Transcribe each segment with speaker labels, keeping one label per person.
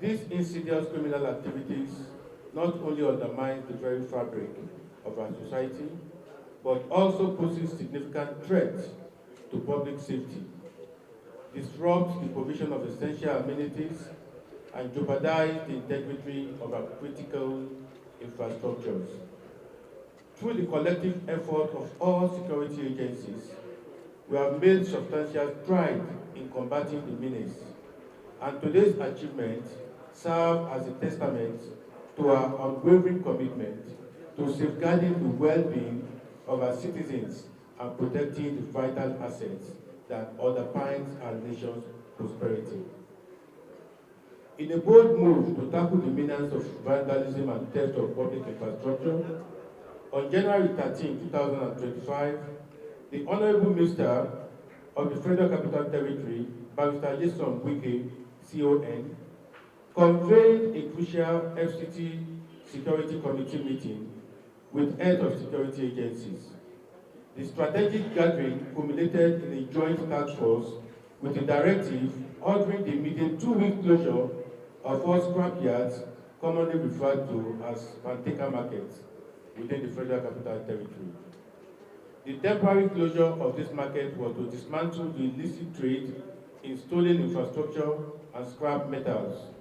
Speaker 1: These insidious criminal activities not only undermine the very fabric of our society, but also poses significant threats to public safety, disrupt the provision of essential amenities, and jeopardize the integrity of our critical infrastructures. Through the collective effort of all security agencies, we have made substantial strides in combating the menace, and today's achievements serve as a testament to our unwavering commitment to safeguarding the well-being of our citizens and protecting the vital assets that underpins our nation's prosperity. In a bold move to tackle the menace of vandalism and theft of public infrastructure, on January 13, 2025, the Honorable Minister of the Federal Capital Territory, Barrister Wike, CON, convened a crucial FCT Security Committee meeting with heads of security agencies. The strategic gathering culminated in a joint task force with a directive ordering the immediate 2-week closure of all scrap yards, commonly referred to as Panteka markets, within the Federal Capital Territory. The temporary closure of this market was to dismantle the illicit trade in stolen infrastructure and scrap metals,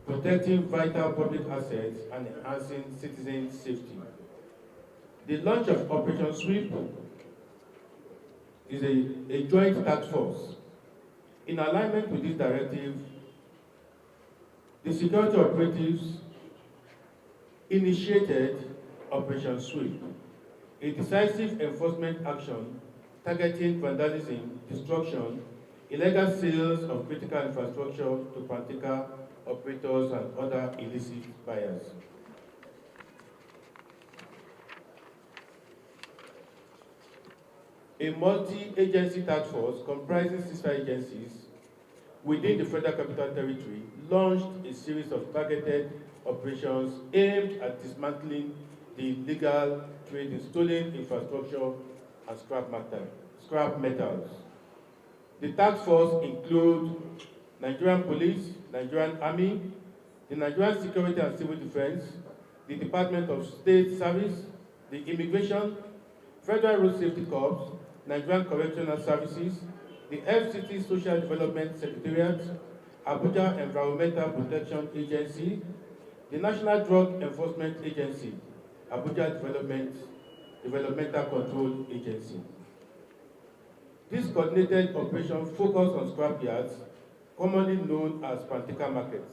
Speaker 1: protecting vital public assets and enhancing citizen safety. The launch of Operation Sweep is a joint task force. In alignment with this directive, the security operatives initiated Operation Sweep, a decisive enforcement action targeting vandalism, destruction, illegal sales of critical infrastructure to Panteka operators and other illicit buyers. A multi-agency task force comprising sister agencies within the Federal Capital Territory launched a series of targeted operations aimed at dismantling the illegal trade in stolen infrastructure and scrap metals. The task force includes Nigerian Police, Nigerian Army, the Nigerian Security and Civil Defense, the Department of State Service, the Immigration, Federal Road Safety Corps, Nigerian Correctional Services, the FCT Social Development Secretariat, Abuja Environmental Protection Agency, the National Drug Enforcement Agency, Abuja Developmental Control Agency. This coordinated operation focused on scrap yards, commonly known as Panteka markets,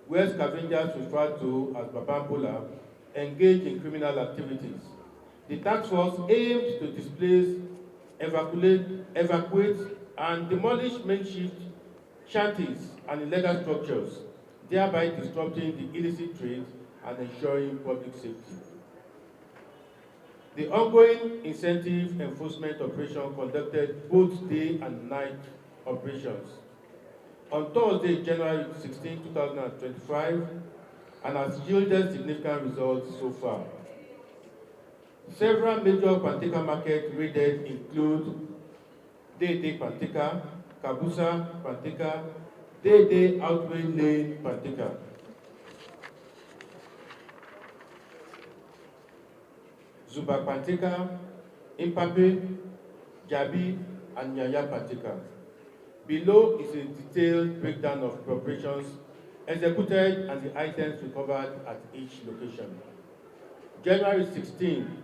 Speaker 1: where scavengers referred to as Babambola engage in criminal activities. The task force aimed to displace, evacuate, and demolish makeshift shanties and illegal structures, thereby disrupting the illicit trade and ensuring public safety. The ongoing incentive enforcement operation conducted both day and night operations. On Thursday, January 16, 2025, and has yielded significant results so far. Several major Panteka markets raided include Dede Panteka, Kabusa Panteka, Dede Outway Lane Panteka. Zuba Panteka, Impape, Jabi, and Nyaya Panteka. Below is a detailed breakdown of operations executed and the items recovered at each location. January 16,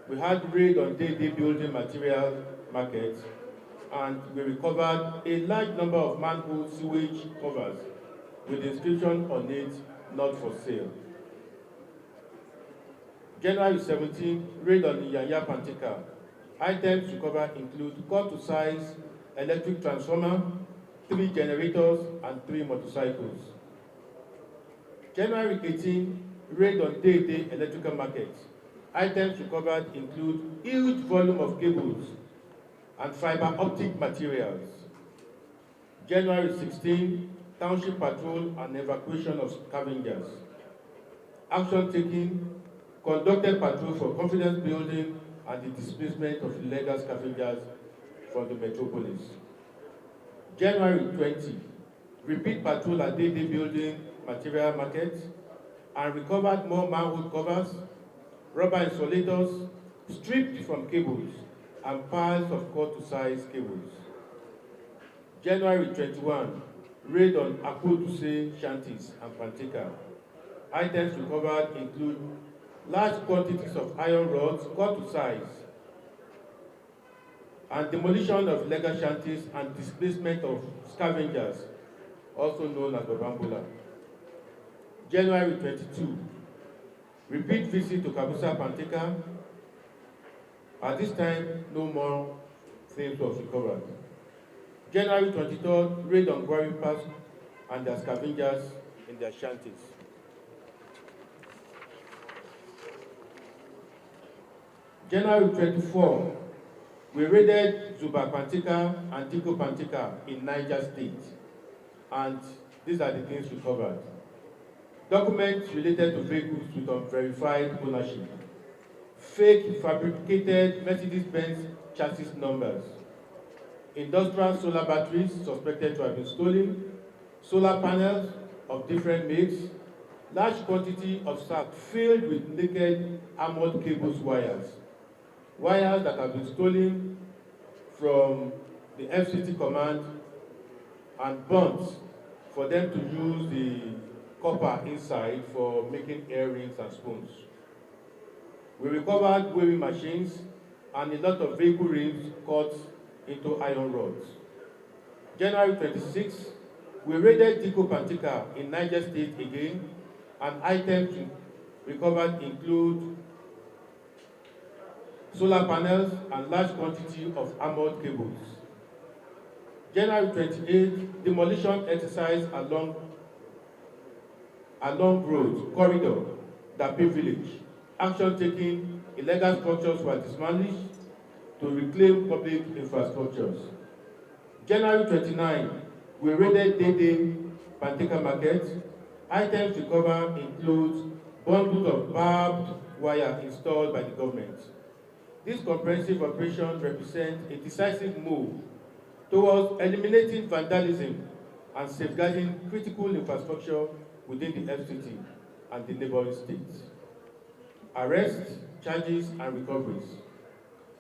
Speaker 1: we had raid on Dede building material markets, and we recovered a large number of manhole sewage covers with inscription on it, "Not for sale." January 17, raid on Nyaya Panteka. Items recovered include cut-to-size electric transformer, 3 generators, and 3 motorcycles. January 18, raid on Dede electrical market. Items recovered include huge volume of cables and fiber optic materials. January 16, township patrol and evacuation of scavengers. Action taken, conducted patrol for confidence building and the displacement of illegal scavengers from the metropolis. January 20, repeat patrol at Day building material market, and recovered more manhole covers, rubber insulators, stripped from cables, and piles of cut-to-size cables. January 21, raid on Akpoduse shanties and Panteka. Items recovered include large quantities of iron rods cut to size, and demolition of illegal shanties and displacement of scavengers, also known as Babambola. January 22, repeat visit to Kabusa Panteka. At this time, no more things was recovered. January 23rd, raid on Gwari Pass and their scavengers in their shanties. January 24, we raided Zuba Panteka and Tiko Panteka in Niger State, and these are the things recovered. Documents related to vehicles with unverified ownership, fake fabricated Mercedes-Benz chassis numbers, industrial solar batteries suspected to have been stolen, solar panels of different makes, large quantity of sack filled with naked armored cables wires that have been stolen from the FCT command and burnt for them to use the copper inside for making earrings and spoons. We recovered weighing machines and a lot of vehicle rims cut into iron rods. January 26, we raided Tiko Panteka in Niger State again, and items recovered include solar panels and large quantity of armored cables. January 28, demolition exercise along road corridor, Dapi village. Action taken, illegal structures were dismantled to reclaim public infrastructures. January 29, we raided Dede Panteka market. Items recovered include bundles of barbed wire installed by the government. This comprehensive operation represents a decisive move towards eliminating vandalism and safeguarding critical infrastructure within the FCT and the neighboring states. Arrests, charges, and recoveries.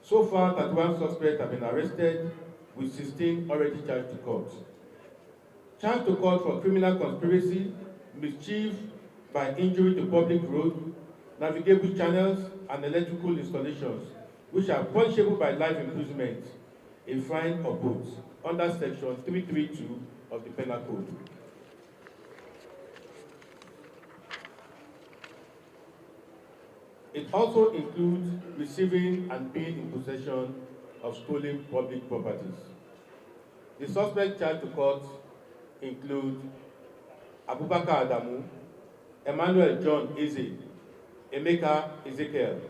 Speaker 1: So far, 31 suspects have been arrested, with 16 already charged to court. Charged to court for criminal conspiracy, mischief by injury to public road, navigable channels, and electrical installations, which are punishable by life imprisonment, a fine or both, under Section 332 of the Penal Code. It also includes receiving and being in possession of stolen public properties. The suspects charged to court include Abubakar Adamu, Emmanuel John Eze, Emeka Ezekiel,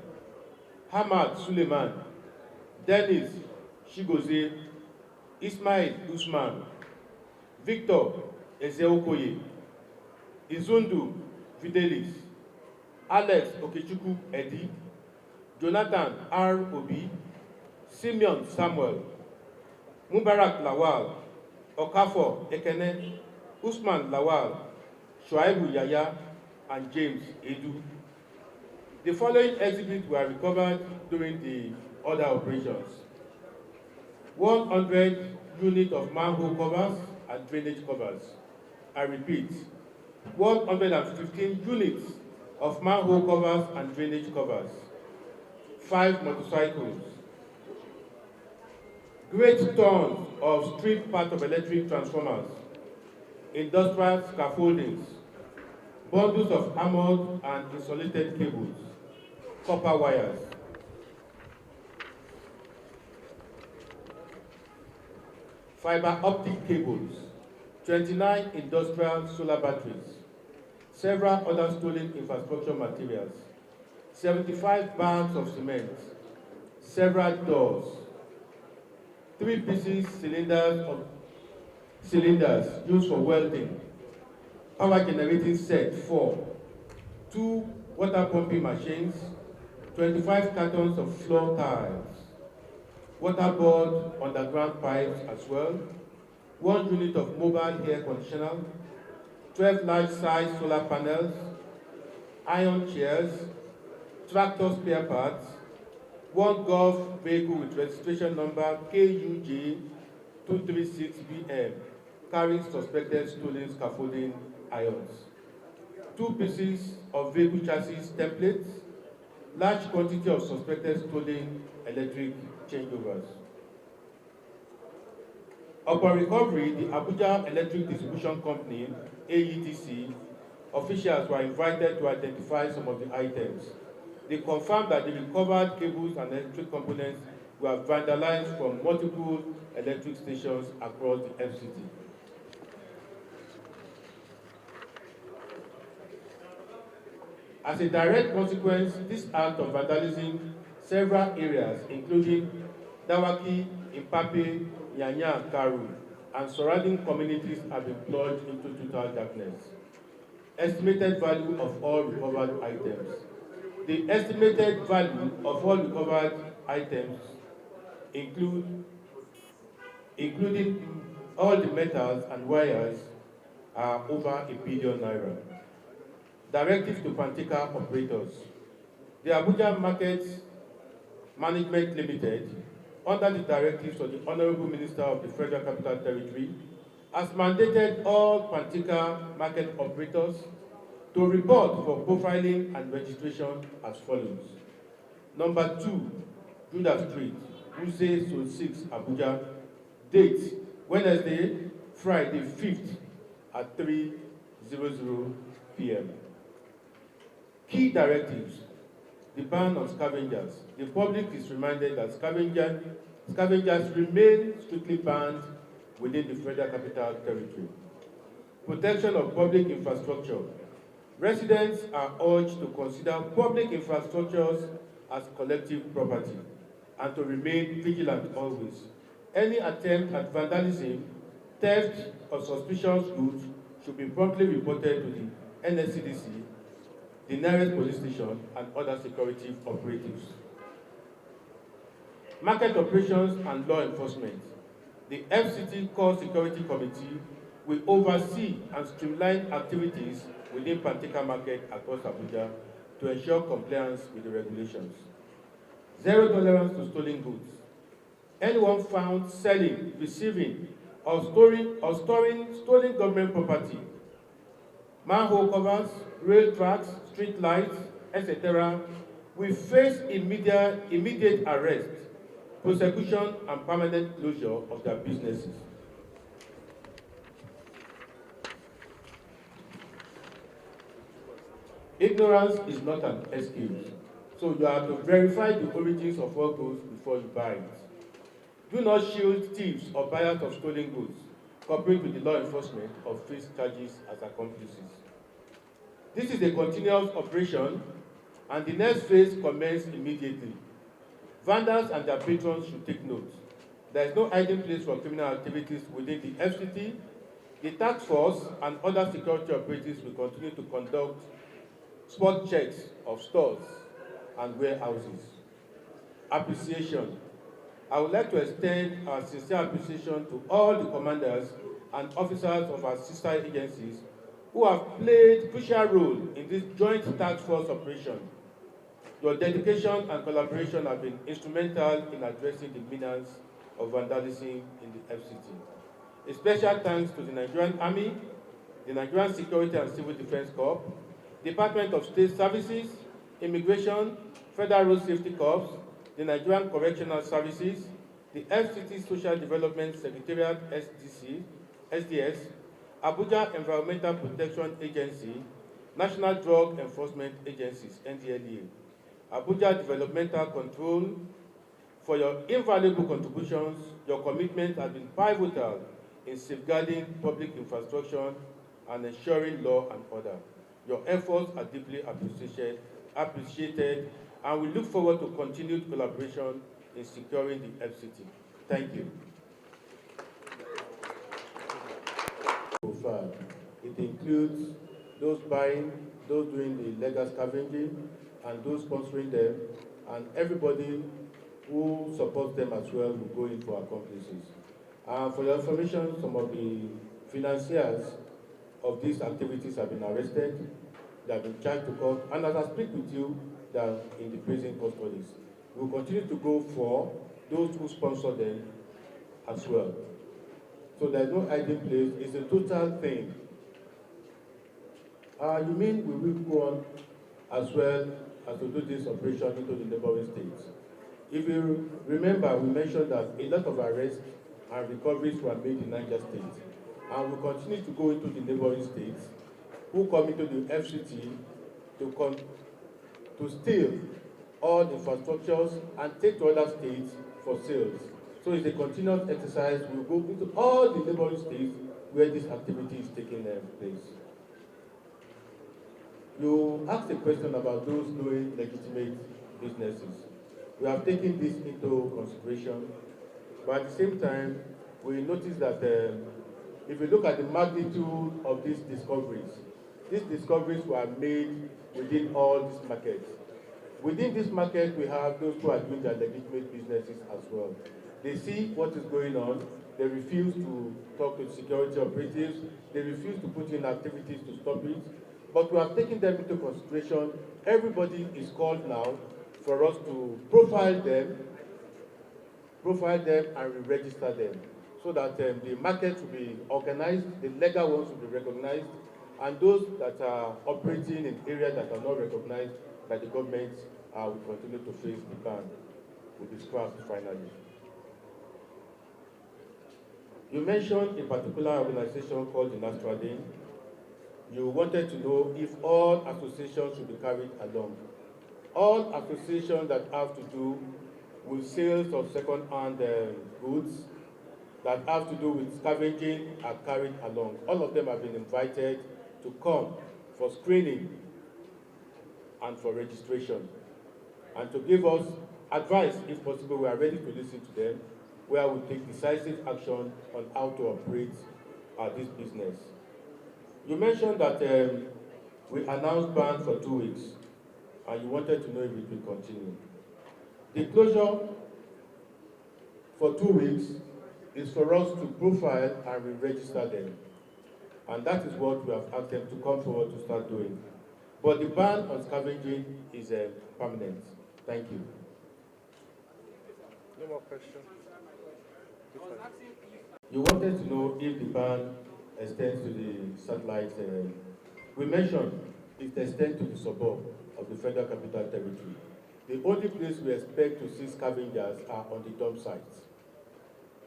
Speaker 1: Hamad Suleiman, Dennis Shigoze, Ismail Usman, Victor Ezeokoye, Izundu Fidelis, Alex Okechukwu Edi, Jonathan R. Obi, Simeon Samuel, Mubarak Lawal, Okafor Ekene, Usman Lawal, Shuaibu Yaya, and James Edu. The following exhibits were recovered during the other operations: 100 units of manhole covers and drainage covers. I repeat, 115 units of manhole covers and drainage covers, 5 motorcycles, great tons of stripped part of electric transformers, industrial scaffoldings, bundles of armored and insulated cables, copper wires, fiber optic cables, 29 industrial solar batteries, several other stolen infrastructure materials, 75 bags of cement, several doors, 3 pieces cylinders used for welding, power generating set 4, 2 water pumping machines, 25 cartons of floor tiles, waterboard underground pipes as well, 1 unit of mobile air conditioner, 12 large-size solar panels, iron chairs, tractor spare parts, 1 golf vehicle with registration number KUJ 236BM carrying suspected stolen scaffolding irons, 2 pieces of vehicle chassis templates, large quantity of suspected stolen electric changeovers. Upon recovery, the Abuja Electric Distribution Company, AEDC, officials were invited to identify some of the items. They confirmed that the recovered cables and electric components were vandalized from multiple electric stations across the FCT. As a direct consequence, this act of vandalism several areas, including Dawaki, Impape, Yanya, Karu, and surrounding communities have been plunged into total darkness. Estimated value of all recovered items. The estimated value of all recovered items including all the metals and wires are over ₦1 billion. Directive to Pantica operators. The Abuja Market Management Limited, under the directives of the Honorable Minister of the Federal Capital Territory, has mandated all Pantica market operators to report for profiling and registration as follows. Number 2, Judah Street, Wuse Zone 6, Abuja. Date, Wednesday, Friday 5th at 3:00 p.m. Key directives. The ban on scavengers. The public is reminded that scavengers remain strictly banned within the Federal Capital Territory. Protection of public infrastructure. Residents are urged to consider public infrastructures as collective property and to remain vigilant always. Any attempt at vandalism, theft, or suspicious goods should be promptly reported to the NSCDC, the nearest police station, and other security operatives. Market operations and law enforcement. The FCT Core Security Committee will oversee and streamline activities within Pantica Market across Abuja to ensure compliance with the regulations. Zero tolerance to stolen goods. Anyone found selling, receiving, or storing stolen government property, manhole covers, rail tracks, street lights, etc., will face immediate arrest, prosecution, and permanent closure of their businesses. Ignorance is not an excuse, so you have to verify the origins of all goods before you buy it. Do not shield thieves or buyers of stolen goods. Cooperate with the law enforcement or face charges as accomplices. This is a continuous operation, and the next phase commences immediately. Vandals and their patrons should take note. There is no hiding place for criminal activities within the FCT. The task force and other security operatives will continue to conduct spot checks of stores and warehouses. Appreciation. I would like to extend our sincere appreciation to all the commanders and officers of our sister agencies who have played a crucial role in this joint task force operation. Your dedication and collaboration have been instrumental in addressing the menace of vandalism in the FCT. A special thanks to the Nigerian Army, the Nigerian Security and Civil Defense Corps, Department of State Services, Immigration, Federal Road Safety Corps, the Nigerian Correctional Services, the FCT Social Development Secretariat SDS, Abuja Environmental Protection Agency, National Drug Enforcement Agencies, NDLEA, Abuja Developmental Control, for your invaluable contributions. Your commitment has been pivotal in safeguarding public infrastructure and ensuring law and order. Your efforts are deeply appreciated, and we look forward to continued collaboration in securing the FCT. Thank you. It includes those buying, those doing the illegal scavenging, and those sponsoring them, and everybody who supports them as well will go in for accomplices. For your information, some of the financiers of these activities have been arrested, they have been charged to court, and as I speak with you, they are in the prison custodies. We will continue to go for those who sponsor them as well. So there is no hiding place, it's a total thing. You mean we will go on as well as to do this operation into the neighboring states? If you remember, we mentioned that a lot of arrests and recoveries were made in Niger State, and we continue to go into the neighboring states, who come into the FCT to steal all the infrastructures and take to other states for sales. So it's a continuous exercise. We will go into all the neighboring states where this activity is taking place. You asked a question about those doing legitimate businesses. We have taken this into consideration, but at the same time, we notice that if you look at the magnitude of these discoveries were made within all these markets. Within this market, we have those who are doing their legitimate businesses as well. They see what is going on. They refuse to talk to security operatives. They refuse to put in activities to stop it. But we have taken them into consideration. Everybody is called now for us to profile them and re-register them, so that the market will be organized, the legal ones will be recognized, and those that are operating in areas that are not recognized by the government will continue to face the ban, will be scrapped finally. You mentioned a particular organization called the nnamdikanu. You wanted to know if all associations should be carried along. All associations that have to do with sales of second-hand goods, that have to do with scavenging, are carried along. All of them have been invited to come for screening and for registration, and to give us advice. If possible, we are ready to listen to them, where we take decisive action on how to operate this business. You mentioned that we announced ban for 2 weeks, and you wanted to know if it will continue. The closure for 2 weeks is for us to profile and re-register them, and that is what we have asked them to come forward to start doing. But the ban on scavenging is permanent. Thank you.
Speaker 2: No more questions.
Speaker 1: You wanted to know if the ban extends to the satellite. We mentioned it extends to the suburb of the Federal Capital Territory. The only place we expect to see scavengers are on the dump sites,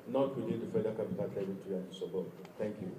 Speaker 1: not within the Federal Capital Territory and the suburb. Thank you.